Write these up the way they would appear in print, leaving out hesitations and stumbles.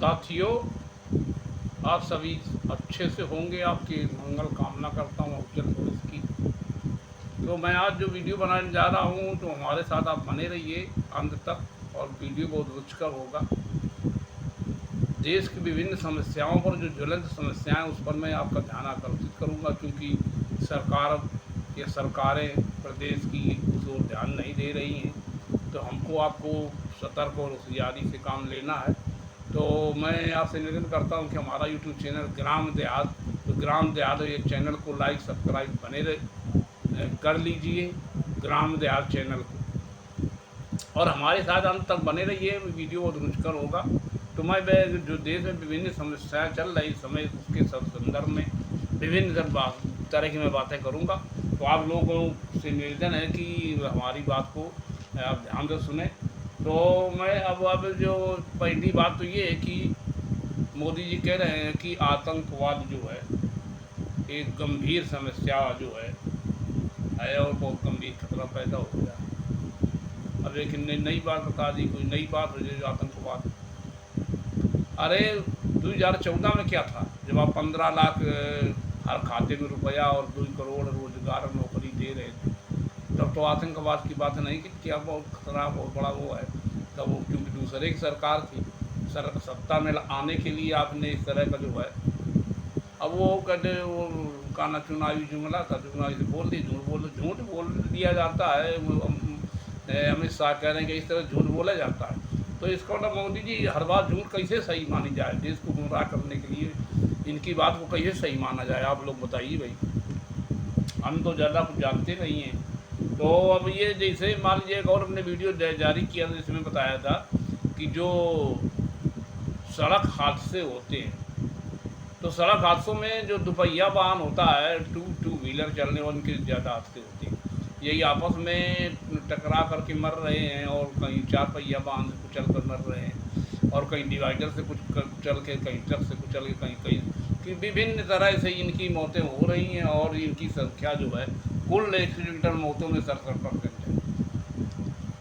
साथियों, आप सभी अच्छे से होंगे। आपकी मंगल कामना करता हूँ उज्जवल भविष्य की। तो मैं आज जो वीडियो बनाने जा रहा हूँ, तो हमारे साथ आप बने रहिए अंत तक, और वीडियो बहुत रुचिकर होगा। देश की विभिन्न समस्याओं पर, जो ज्वलंत समस्याएं, उस पर मैं आपका ध्यान आकर्षित करूँगा, क्योंकि सरकार या सरकारें प्रदेश की उस ओर ध्यान नहीं दे रही हैं। तो हमको आपको सतर्क और होशियारी से काम लेना है। तो मैं आपसे निवेदन करता हूं कि हमारा यूट्यूब चैनल ग्राम देहात ये चैनल को लाइक सब्सक्राइब कर लीजिए, ग्राम देहात चैनल को, और हमारे साथ अंत तक बने रहिए। वीडियो बहुत रुचिकर होगा। तो मैं जो देश में विभिन्न समस्याएं चल रही समय, उसके संदर्भ में विभिन्न तरह की मैं बातें करूंगा। तो आप लोगों से निवेदन है कि हमारी बात को आप ध्यान से सुने। तो मैं अब जो पहली बात तो ये है कि मोदी जी कह रहे हैं कि आतंकवाद जो है एक गंभीर समस्या जो है और बहुत गंभीर खतरा पैदा हो गया। अब एक नई बात बता दी, कोई नई बात हो जाए आतंकवाद। अरे 2014 में क्या था, जब आप 15 लाख हर खाते में रुपया और 2 करोड़ रोजगार नौकरी दे रहे थे, तब तो आतंकवाद की बात नहीं की। क्या बहुत खतरा, बहुत बड़ा वो है तब वो, क्योंकि दूसरे की सरकार थी। सत्ता में आने के लिए आपने इस तरह का जो है, अब वो कहते वो काना चुनावी जुमला था, चुनावी से बोल दी, झूठ बोल दिया जाता है। अमित शाह कह रहे हैं कि इस तरह झूठ बोला जाता है। तो इसको ना मोदी जी, हर बात झूठ कैसे सही मानी जाए? देश को गुमराह करने के लिए इनकी बात को कैसे सही माना जाए? आप लोग बताइए भाई, हम तो ज़्यादा कुछ जानते नहीं हैं। तो अब ये जैसे मान लीजिए, और अपने वीडियो जारी किया था जिसमें बताया था कि जो सड़क हादसे होते हैं, तो सड़क हादसों में जो दुपहिया वाहन होता है, टू व्हीलर चलने वाले, उनके ज़्यादा हादसे होते हैं। यही आपस में टकरा करके मर रहे हैं, और कहीं 4 पहिया वाहन से कुचल कर मर रहे हैं, और कहीं डिवाइडर से कुचल के, कहीं ट्रक से कुचल के, कहीं कि विभिन्न तरह से इनकी मौतें हो रही हैं। और इनकी संख्या जो है कुल एक्सीडेंटल मौतों में 67% है।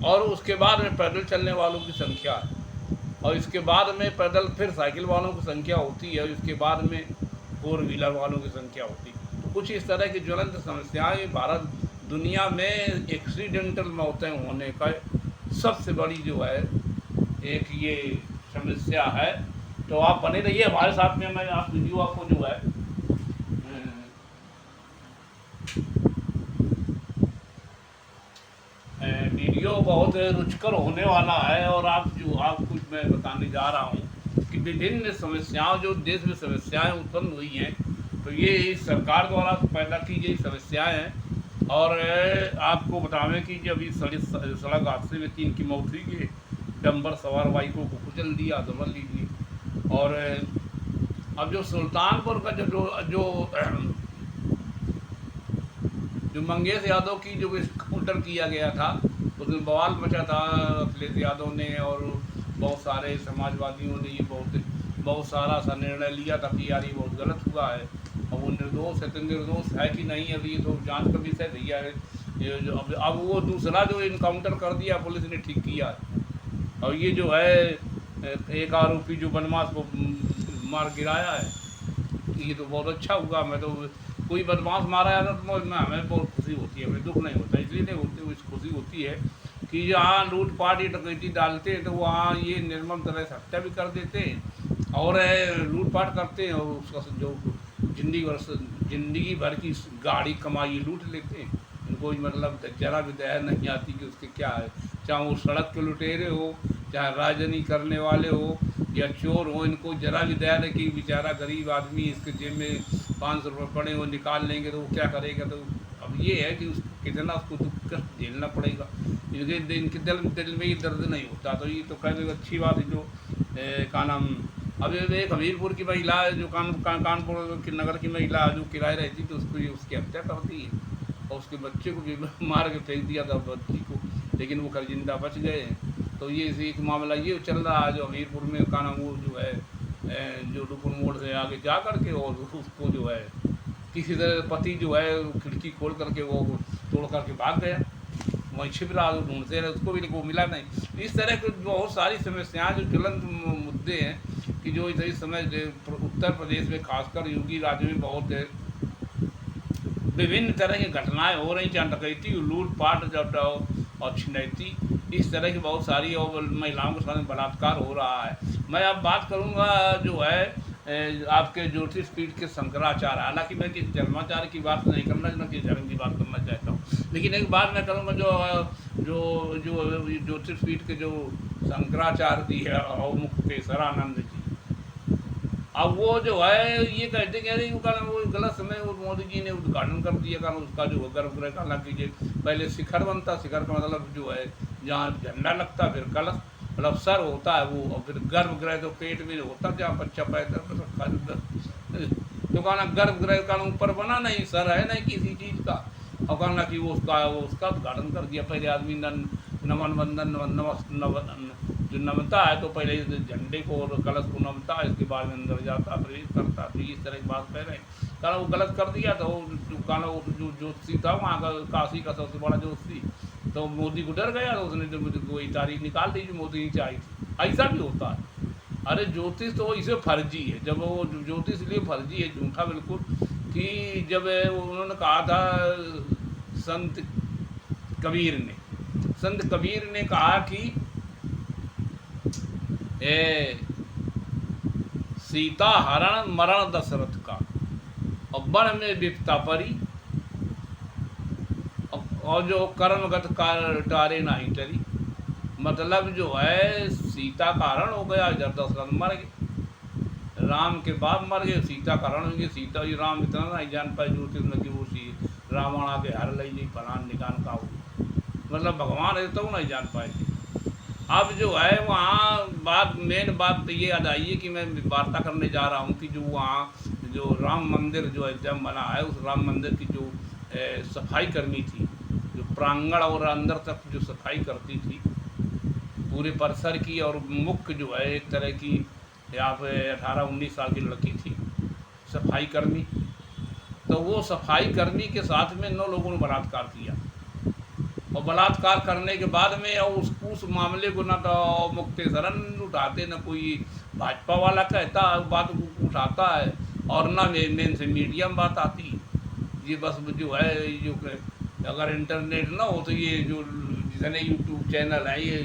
और उसके बाद में पैदल चलने वालों की संख्या है, और इसके बाद में पैदल फिर साइकिल वालों की संख्या होती है, और इसके बाद में 4 व्हीलर वालों की संख्या होती है। तो कुछ इस तरह की ज्वलंत समस्याएं भारत दुनिया में एक्सीडेंटल मौतें होने का सबसे बड़ी जो है एक ये समस्या है। तो आप बने रहिए हमारे साथ में। मैं आप वीडियो आपको जो है वीडियो बहुत रुचिकर होने वाला है, और आपको मैं बताने जा रहा हूँ कि विभिन्न समस्याओं, जो देश में समस्याएं उत्पन्न हुई हैं, तो ये सरकार द्वारा पैदा की गई समस्याएं हैं। और आपको बतावें कि जब इस सड़क हादसे में 3 की मौत हुई कि डंपर सवार बाइकों को कुचल दिया, समझ लीजिए। और अब जो सुल्तानपुर का जो मंगेश यादव की जो काउंटर किया गया था, उसमें बवाल मचा था अखिलेश यादव ने, और बहुत सारे समाजवादियों ने ये बहुत सारा सा निर्णय लिया था कि यार ये बहुत गलत हुआ है। अब वो निर्दोष है तो निर्दोष है कि नहीं, अभी तो जांच का विषय भैया है। ये जो अब वो दूसरा जो इनकाउंटर कर दिया पुलिस ने, ठीक किया है। और ये जो है एक आरोपी जो बदमाश को मार गिराया है, ये तो बहुत अच्छा हुआ। मैं तो कोई बदमाश मारा जाता तो हमें बहुत खुशी होती है, हमें दुख नहीं होता। इसलिए नहीं होती, खुशी होती है कि जहाँ लूटपाट या डकैती डालते हैं, तो वहाँ ये निर्मम तरह से हत्या भी कर देते हैं, और लूटपाट करते हैं, और उसका जो जिंदगी भर की गाड़ी कमाई लूट लेते हैं। उनको मतलब जरा भी दया नहीं आती कि उसके क्या है, चाहे वो सड़क के लुटेरे हो, चाहे राजनीति करने वाले हो, या चोर हो। इनको जरा भी दया नहीं कि बेचारा गरीब आदमी, इसके जेब में 500 रुपये पड़े, वो निकाल लेंगे तो वो क्या करेगा। तो अब ये है कि कितना उसको दुख कष्ट झेलना पड़ेगा। इनके दिल में ये दर्द नहीं होता। तो ये तो कहते अच्छी बात है। जो का नाम, अब एक हमीरपुर की महिला है, जो कानपुर की नगर की महिला जो किराए रहती थी, उसकी हत्या कर दी, और उसके बच्चे को भी मार के फेंक दिया था, बच्ची को, लेकिन वो कल जिंदा बच गए। तो ये एक मामला ये चल रहा है जो हमीरपुर में, का नाम वो जो है जो रुकुन मोड़ से आगे जा करके, और उसको जो है किसी तरह पति जो है खिड़की खोल करके वो तोड़ करके भाग गया। वहीं छिप रहा, तो ढूंढते रहे, उसको भी वो मिला नहीं। इस तरह की बहुत सारी समस्याएं जो ज्वलंत मुद्दे हैं कि जो इस समय उत्तर प्रदेश में खासकर योगी राज्य में बहुत विभिन्न तरह की घटनाएं हो रही, चाहे डकैती, लूटपाट और छिनैती, इस तरह की बहुत सारी, और महिलाओं के साथ बलात्कार हो रहा है। मैं अब बात करूंगा जो है आपके ज्योतिष पीठ के शंकराचार्य। हालांकि मैं किसी धर्माचार्य की बात नहीं करना, न किसी धर्म की बात करना चाहता हूँ, लेकिन एक बात मैं करूँगा, जो जो ज्योतिष पीठ के जो शंकराचार्य जी है और मुक्तेश्वरानंद जी, अब वो जो है ये कहते कह रही वो गलत समय वो मोदी जी ने उद्घाटन कर दिया, कारण उसका जो गर्भगृह का, हालांकि पहले शिखर बनता, शिखर का मतलब जो है जहाँ झंडा लगता, फिर कलश मतलब सर होता है वो, और फिर गर्भगृह तो पेट में होता जहाँ बच्चा पैदा रखा, तो कहना गर्भगृह का ऊपर बना नहीं, सर है नहीं किसी चीज़ का, और कहना कि वो उसका उद्घाटन कर दिया। पहले आदमी नमन बंदन जो नमता है तो पहले झंडे को और कलश को नमता है, इसके बाद में अंदर जाता, प्रवेश करता, तो इस तरह की बात कह रहे हैं। कहना वो गलत कर दिया, तो कहना वो जो ज्योतिषी था वहाँ का, काशी का सबसे बड़ा ज्योतिषी, तो मोदी को डर गया, तो उसने जो वही तारीख निकाल दी जो मोदी नीचे आई थी। ऐसा भी होता है। अरे ज्योतिष तो इसे फर्जी है, जब वो ज्योतिष इसलिए फर्जी है, झूठा बिल्कुल, कि जब उन्होंने कहा था संत कबीर ने कहा कि सीता हरण मरण दशरथ का, और वन में विपता परी, और जो कर्मगत टारे नहीं टरी, मतलब जो है सीता का हरण हो गया, जब दशरथ मर गए, राम के बाप मर गए, सीता का हरण हो गया। सीता ही राम इतना नहीं जान पाए ज्योतिष में कि वो रावण आके हर ले जी फलान निकान का हो, मतलब भगवान है तो नहीं जान पाए थे। अब जो है वहाँ मेन बात तो ये याद आई है कि मैं वार्ता करने जा रहा हूँ कि जो वहाँ जो राम मंदिर जो एकदम बना है, उस राम मंदिर की जो सफाई कर्मी थी, जो प्रांगण और अंदर तक जो सफाई करती थी पूरे परिसर की, और मुख्य जो है एक तरह की यहाँ पे 18-19 साल की लड़की थी सफाई कर्मी, तो वो सफाई कर्मी के साथ में 9 लोगों ने बलात्कार किया, और बलात्कार करने के बाद में उस मामले को ना तो मुक्तेश्वरन उठाते, ना कोई भाजपा वाला कहता बात उठाता है, और ना मेन से मीडिया में बात आती। ये बस जो है जो अगर इंटरनेट ना हो तो ये जो जितने यूट्यूब चैनल हैं, ये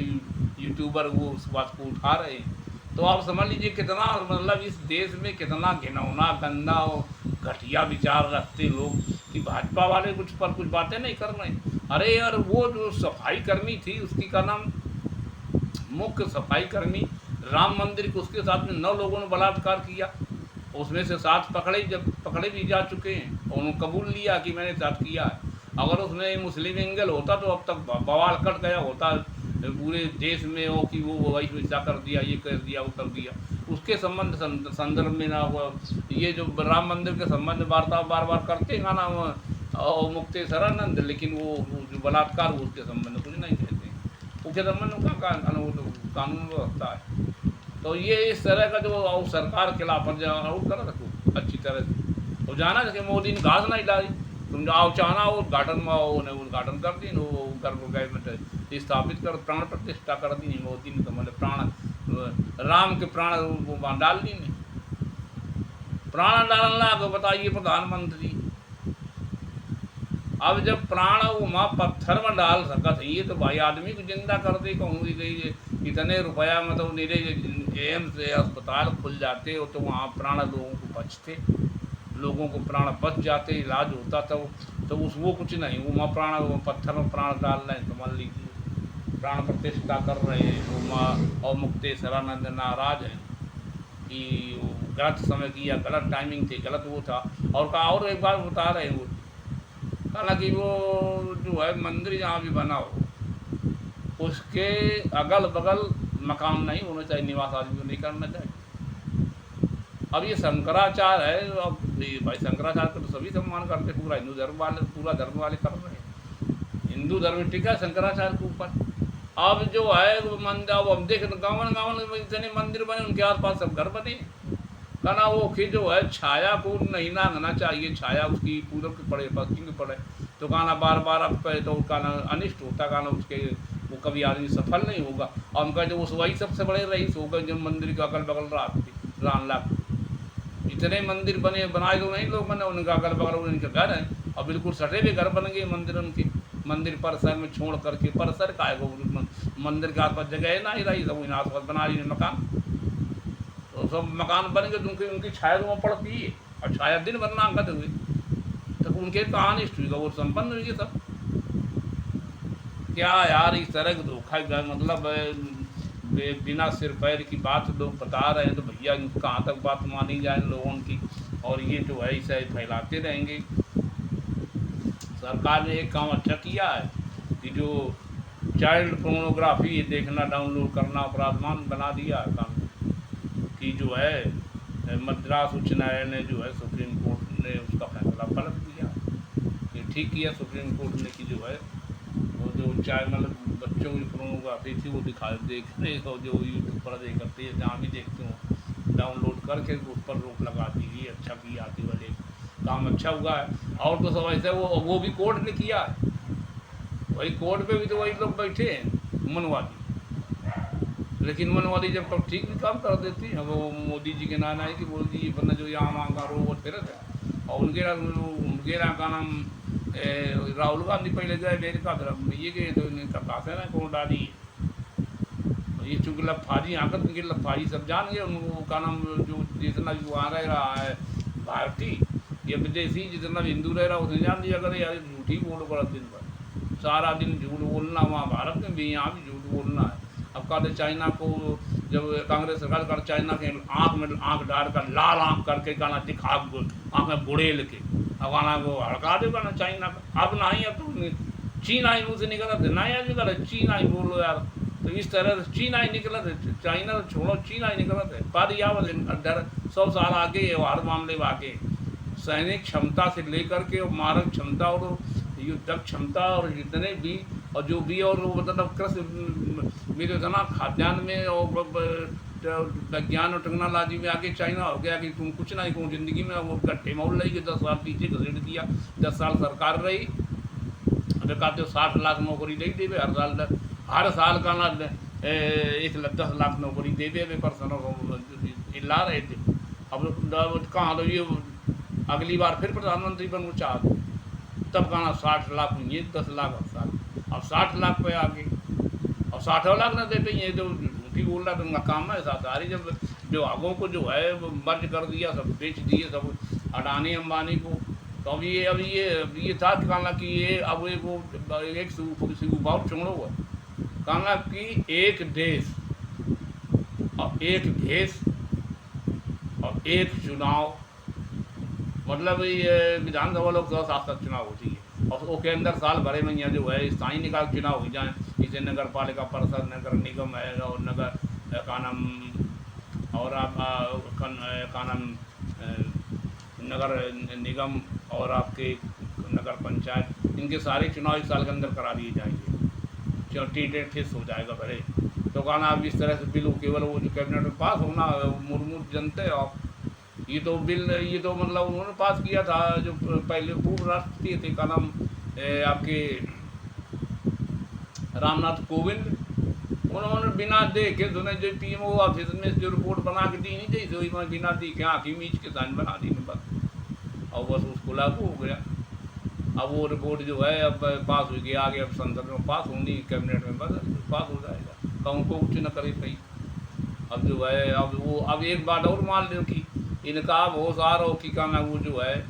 यूट्यूबर वो उस बात को उठा रहे हैं। तो आप समझ लीजिए कितना, मतलब इस देश में कितना घिनौना, गंदा और घटिया विचार रखते लोग, कि भाजपा वाले कुछ बातें नहीं कर रहे हैं। अरे यार वो जो सफाई कर्मी थी, उसकी का नाम मुख्य सफाई कर्मी राम मंदिर के, उसके साथ में 9 लोगों ने बलात्कार किया, उसमें से 7 पकड़े भी जा चुके हैं, और उन्होंने कबूल लिया कि मैंने साथ किया है। अगर उसमें मुस्लिम एंगल होता तो अब तक बवाल कट गया होता पूरे देश में, हो कि वो वैसा कर दिया, ये कर दिया, वो कर दिया। उसके संदर्भ में ना हुआ, ये जो राम मंदिर के संबंध वार्ता बार बार करते हैं ना और मुक्तेश्वरानंद, लेकिन वो जो बलात्कार उसके संबंध कुछ नहीं कहते, उसके संबंध में कानून व्यवस्था है। तो ये इस तरह का जो सरकार के खिलाफ आउट कर रखो अच्छी तरह से, तो जाना कि मोदी ने घास नहीं डाली, तुम जाओ चाहना वो उद्घाटन कर दी, वो गर्भगृह में स्थापित कर प्राण प्रतिष्ठा कर दी मोदी ने, तो मतलब प्राण राम के प्राण वो डाल दी नहीं, प्राण डालना तो बताइए प्रधानमंत्री। अब जब प्राण वो माँ पत्थर में डाल सकत है, ये तो भाई आदमी को जिंदा कर दे, कहूँ इतने रुपया मतलब मेरे एम्स अस्पताल खुल जाते हो तो वहाँ प्राण लोगों को बचते, लोगों को प्राण बच जाते, इलाज होता तो उस वो कुछ नहीं, वो माँ प्राण वो पत्थर में प्राण डाल रहे हैं, तो मान लीजिए प्राण प्रतिष्ठा कर रहे हैं वो माँ, और मुक्तेश्वरानंद नाराज हैं कि गलत समय किया, गलत टाइमिंग थी, गलत वो था। और एक बार बता रहे हैं वो, हालांकि वो जो है मंदिर जहाँ भी बना हो उसके अगल बगल मकान नहीं होना चाहिए, निवास आदमी को नहीं करना चाहिए। अब ये शंकराचार्य है, अब भाई शंकराचार्य को तो सभी सम्मान करते, पूरा धर्म वाले कर रहे हैं, हिंदू धर्म टिका है शंकराचार्य के ऊपर। अब जो है वो मंदिर, अब देख गाँव इतने मंदिर बने, उनके आसपास सब घर बने, कहना वो कि जो है छाया को नहीं नांगना चाहिए, छाया उसकी पूरब की पड़े, पश्चिम की पड़े, तो तो कहना बार बार अब पे तो कहना अनिष्ट होता, कहना उसके वो कभी आदमी सफल नहीं होगा। और उनका जो उस वही सबसे बड़े रईस होगा जो मंदिर के अगल बगल रान लाख इतने मंदिर बने बनाए तो नहीं लोग बने, उनका अगल बगल उनके घर है और बिल्कुल सटे हुए घर बन गए मंदिर उनके, मंदिर परिसर में छोड़ करके। परिसर का है वो मंदिर के आसपास जगह ना ही रही, सब इन आसपास बना रही मकान, तो सब मकान बन गए, उनकी उनकी छाया तो पड़ती है और छाया दिन भर नागत हुई, तो उनके कहानी इष्ट हुई वो संपन्न हुई सब। क्या यार इस तरह का धोखा, मतलब बिना सिर पैर की बात लोग बता रहे हैं, तो भैया कहाँ तक बात मानी जाए लोगों की। और ये जो है इसे फैलाते रहेंगे। सरकार ने एक काम अच्छा किया है कि जो चाइल्ड पोर्नोग्राफी देखना डाउनलोड करना अपराधमान बना दिया है कानून कि जो है मद्रास उच्च न्यायालय ने जो है सुप्रीम कोर्ट ने उसका फैसला पलट दिया। ये ठीक किया सुप्रीम कोर्ट ने कि जो है वो जो चाहे मतलब बच्चों की पोर्नोग्राफी थी वो देख रहे हो जो यूट्यूब पर देख करते हैं, जहाँ भी देखते हो डाउनलोड करके उस पर रोक लगा दीजिए। अच्छा किया आदि वाले काम अच्छा हुआ है। और तो सब ऐसे वो भी कोर्ट ने किया है, वही कोर्ट पे भी तो वही लोग बैठे हैं मनवादी, लेकिन मनवादी जब तक ठीक भी काम कर देती है वो मोदी जी के नाना है कि बोल दी वरना जो यहाँ वहाँ का रो फिर है। और उनके का नाम राहुल गांधी पहले गए अमेरिका तरफ ये गए तो कहा से ना कौन डाली ये चूँकि लफाजी आकर उनकी लफाजी सब जान गए, उनको का नाम जो जितना भी वहाँ रह रहा है भारतीय या विदेशी जितना भी हिंदू रह रहा है उसने जान दिया अगर यार झूठी बोलो पड़ा दिन भर सारा दिन झूठ बोलना, वहाँ भारत में भी यहाँ भी झूठ बोलना है। अब कहते चाइना को जब कांग्रेस सरकार कर चाइना के आँख में आँख डाल कर लाल आँख करके कहना दिखा आँख में बुड़ेल के अब आना वो हड़का देगा ना चाइना का। अब नहीं अब तो चीना ही मुँह से निकला थे ना यार निकला चीना ही बोलो यार, तो इस तरह से चीना ही निकला थे, चाइना तो छोड़ो चीना ही निकला थे। पर यावत 100 साल आगे हर मामले में आगे सैनिक क्षमता से लेकर के और मारक क्षमता और युद्धक क्षमता और जितने भी और जो भी और मतलब कृषि मेरे जना खाद्यान्न में और विज्ञान और टेक्नोलॉजी में आगे चाइना हो गया कि तुम कुछ नहीं कहूँ जिंदगी में वो गट्ठे मोल रही 10 साल पीछे घसीट दिया। 10 साल सरकार रही अभी कहते 60 लाख नौकरी दे देवे हर साल का ना 1 10 लाख नौकरी दे देवे पर्सन ला रहे थे। अब कहाँ तो ये अगली बार फिर प्रधानमंत्री बनना चाहते तब कहना 60 लाख हुई 10 लाख हर साल, अब 60 लाख पे आ गए और 60 लाख ना देते ये जो झूठी बोल रहा था उनका काम है सारी जब जो आगों को जो है वो मर्ज कर दिया सब बेच दिए सब अडानी अंबानी को। तो अब ये था कि कहना कि ये अब एक बहुत चुंगड़ो हुआ कहना कि एक देश और एक भेष और एक चुनाव, मतलब ये विधानसभा लोकसभा शासक चुनाव होती है और उसके अंदर साल भरे में यहाँ जो है स्थायी निकाय चुनाव हो जाए, इसे नगर पालिका परिषद नगर निगम है और नगर का नाम और का नाम नगर निगम और आपके नगर पंचायत इनके सारे चुनाव इस साल के अंदर करा दिए जाएंगे। चलो टीटेट फिक्स हो जाएगा भले तो कहना अब इस तरह से बिल केवल वो जो कैबिनेट में पास होना मुर्मू जनते और ये तो बिल ये तो मतलब उन्होंने पास किया था जो पहले पूर्व राष्ट्रपति थे का नाम आपके रामनाथ कोविंद, उन्होंने बिना देखे सुने जो पीएमओ ऑफिस में जो रिपोर्ट बना के दी नहीं थी तो इन्होंने बिना देखे आँखी मीच के साइन बना दी बस और बस उसको लागू हो गया। अब वो रिपोर्ट जो है अब पास हो गया आगे अब संसद में पास होनी कैबिनेट में बस पास हो जाएगा तो उनको कुछ न करे पाई। अब जो है अब वो अब एक बात और मान लो कि इनका बहुत सारा की का ना वो जो है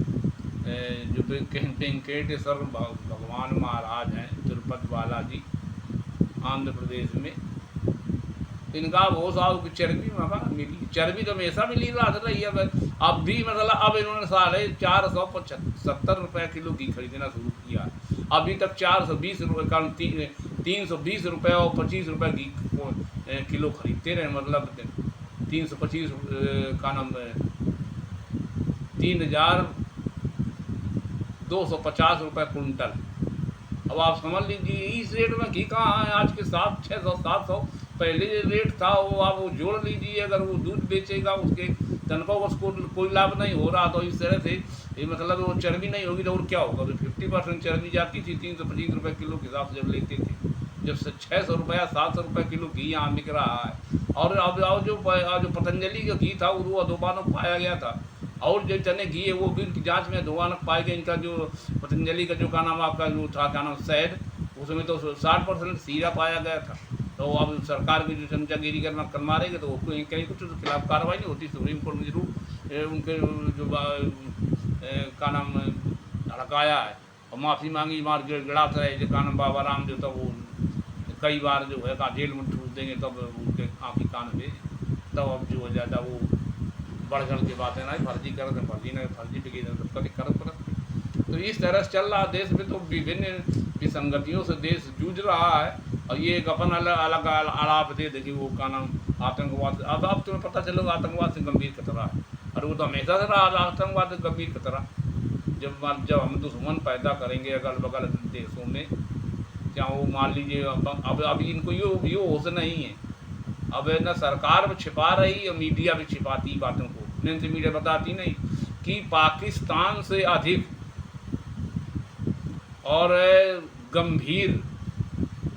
जो वेंकटेश्वर भगवान महाराज हैं तिरुपति बालाजी आंध्र प्रदेश में, इनका बहुत साल की चर्बी मिली, चर्बी तो हमेशा मिली रही है। अब भी मतलब अब इन्होंने 470 रुपये किलो घी खरीदना शुरू किया, अभी तक 420 रुपये का 320 रुपये और 25 रुपये घी किलो खरीदते रहे, मतलब 325 का नाम 3250 रुपये कुंटल। अब आप समझ लीजिए इस रेट में घी कहाँ है आज के 600-700 पहले रेट था वो आप वो जोड़ लीजिए अगर वो दूध बेचेगा उसके तनख्वाह को उसको कोई लाभ नहीं हो रहा, तो इस तरह से ये मतलब वो चर्बी नहीं होगी तो और क्या होगा। तो 50% चर्बी जाती थी 325 रुपये किलो के हिसाब से जब लेते थे, जब 600 रुपया 700 रुपये किलो घी यहाँ बिक रहा है। और अब जो पतंजलि का घी था वो दोबारा पाया गया था, और जो चने घी है वो भी उनकी जाँच में दोबारा पाए गए। इनका जो पतंजलि का जो क्या नाम आपका जो था क्या नाम शहद, उसमें तो 60% सीरा पाया गया था। तो अब सरकार की जो चमचागिरी करवा रहेगी तो कहीं कुछ उसके खिलाफ कार्रवाई नहीं होती। सुप्रीम कोर्ट में जरूर उनके जो का नाम हड़काया है और माफ़ी मांगी, मार गिड़ाते रहे। जो का नाम बाबा राम जो था वो कई बार जो है जेल में ठूस देंगे तब उनके आँखी कान में, तब अब जो ज़्यादा वो बढ़ चढ़ के बातें ना फर्जी कर दें, फर्जी न फर्जी पे सबका दिक्कत पड़त। तो इस तरह से चल रहा देश में, तो विभिन्न विसंगतियों से देश जूझ रहा है। और ये एक अपन अलग आलाप दे देखिए वो का नाम आतंकवाद। अब तुम्हें पता चलो आतंकवाद से गंभीर खतरा है, और वो तो हमेशा से रहा आतंकवाद से गंभीर खतरा। जब हम दुश्मन पैदा करेंगे अगल बगल देशों में, क्या वो मान लीजिए अब इनको ये होश नहीं है। अब न सरकार भी छिपा रही और मीडिया भी छिपाती बातों को, नहीं मीडिया बताती नहीं कि पाकिस्तान से अधिक और गंभीर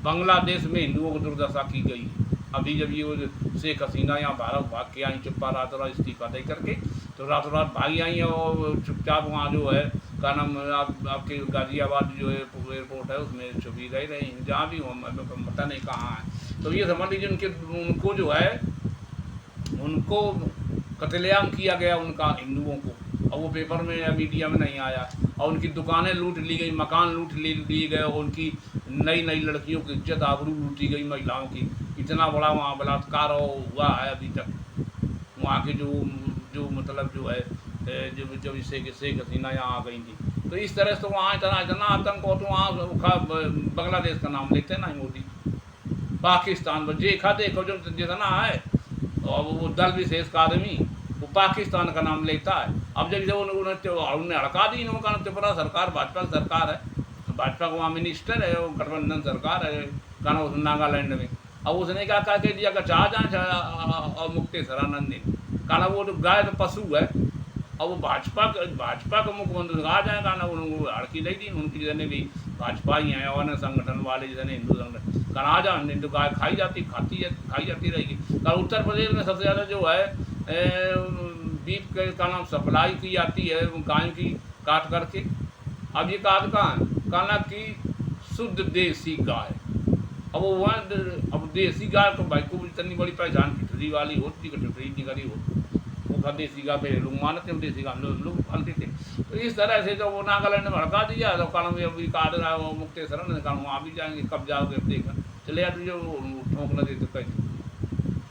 बांग्लादेश में हिंदुओं को दुर्दशा की गई। अभी जब ये शेख हसीना यहाँ भारत भाग के आई, चुप्पा रातों रात इस्तीफा दे करके, तो रातों रात भागी आई और चुपचाप वहाँ जो है का नाम आपके गाजियाबाद जो है एयरपोर्ट है उसमें छुपी रही जहाँ भी पता नहीं कहाँ है। तो ये समझ लीजिए उनको जो है उनको कत्लेआम किया गया उनका हिंदुओं को, और वो पेपर में या मीडिया में नहीं आया। और उनकी दुकानें लूट ली गई, मकान लूट लिए गए, और उनकी नई लड़कियों की इज्जत आबरू लूटी गई, महिलाओं की। इतना बड़ा वहाँ बलात्कार हुआ है अभी तक। वहाँ के जो मतलब जो है जब शेख हसीना यहाँ आ गई थी, तो इस तरह से तो वहाँ इतना आतंक हो, तो वहाँ बांग्लादेश का नाम लेते ना मोदी। पाकिस्तान पर देखो जो जितना है, और वो दल विशेष का आदमी वो पाकिस्तान का नाम लेता है। अब जब उन्हें हड़का दी, इन्होंने कहा त्रिपुरा सरकार भाजपा की सरकार है, भाजपा का वहाँ मिनिस्टर है, वो गठबंधन सरकार है कहना उस नागालैंड में। अब उसने क्या कहा कि दिया चाह जाए मुक्तेश्वरानंद ने कहना वो तो गाय तो पशु है, और वो भाजपा का मुख्यमंत्री आ जाए कहना उनको हड़की दे दी उनकी जने भी भाजपा ही हैं और संगठन वाले जने हिंदू संगठन कहना आ जाओ, नहीं तो गाय खाई जाती रहेगी। कारण उत्तर प्रदेश में सबसे ज़्यादा जो है बीफ का नाम सप्लाई की जाती है गाय की काट करके। अब ये काट कहाँ है, कहना कि शुद्ध देसी गाय। अब वो वहाँ अब देसी गाय तो भाई को इतनी बड़ी पहचान ठिठरी वाली होती, ठिठरी निकली हो वो देसी गाय पे लोग मानते हैं, देसी गाय लोग पालते थे। तो इस तरह से जो वो नागालैंड में भड़का दिया, तो कारण अभी काट रहा है वो मुक्तेश्वर ने, कारण वहाँ भी जाएंगे, कब जाओगे देखा चले जाते जो ठोंक न देते कैसे।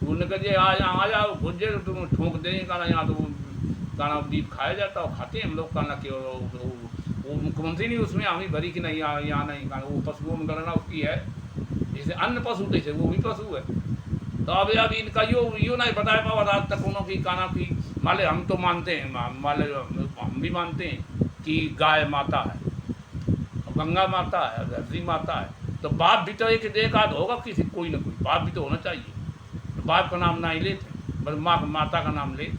उन्होंने कहा आ जाओ भुजे तुम ठोंक देंगे, कहना यहाँ तो कहना बीफ खाया जाता है, खाते हैं हम लोग। कहना कि वो मुख्यमंत्री नहीं उसमें हमें भरी कि नहीं यहाँ नहीं, कहना वो पशुओं में गणना उसकी है, जैसे अन्य पशु जैसे वो भी पशु है। तो अब इनका यो नहीं बताया पावा रात तक उन्होंने की कहना कि मान हम तो मानते हैं, हम भी मानते हैं कि गाय माता है, गंगा माता है, धरती माता है, तो बाप भी तो एक आध होगा किसी, कोई ना कोई बाप भी तो होना चाहिए। तो बाप का नाम नहीं लेते, बस माता का नाम ले,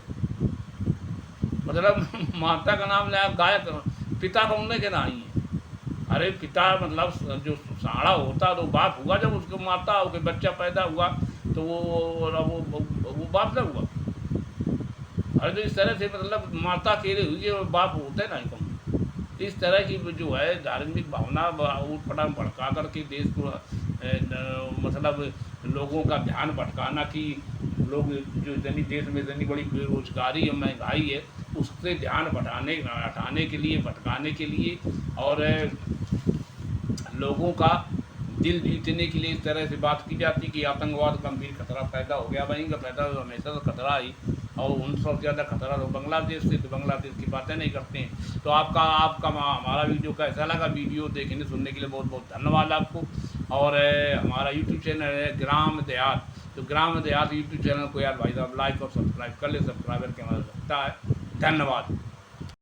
मतलब माता का नाम ले, गाय पिता का उन्हें के नहीं है। अरे पिता मतलब जो साड़ा होता तो बाप हुआ, जब उसको माता हो के बच्चा पैदा हुआ तो वो बाप ना हुआ। अरे तो इस तरह से मतलब माता अकेले हुई है, बाप होते ना कम। इस तरह की जो है धार्मिक भावना ऊट पटांग भड़का करके देश को मतलब लोगों का ध्यान भटकाना कि लोग जो इतनी देश में इतनी बड़ी बेरोजगारी और महंगाई है उससे ध्यान हटाने के लिए भटकाने के लिए और लोगों का दिल जीतने के लिए इस तरह से बात की जाती कि आतंकवाद गंभीर खतरा पैदा हो गया। वहीं का पैदा तो हमेशा तो खतरा ही, और उन सबसे ज़्यादा खतरा तो बांग्लादेश से, तो बांग्लादेश की बातें नहीं करते हैं। तो आपका हमारा वीडियो कैसा लगा, वीडियो देखने सुनने के लिए बहुत बहुत धन्यवाद आपको। और हमारा यूट्यूब चैनल है ग्राम देहात, तो ग्राम देहात यूट्यूब चैनल को यार भाई साहब लाइक और सब्सक्राइब कर ले, सब्सक्राइबर के हमारा लगता है। धन्यवाद।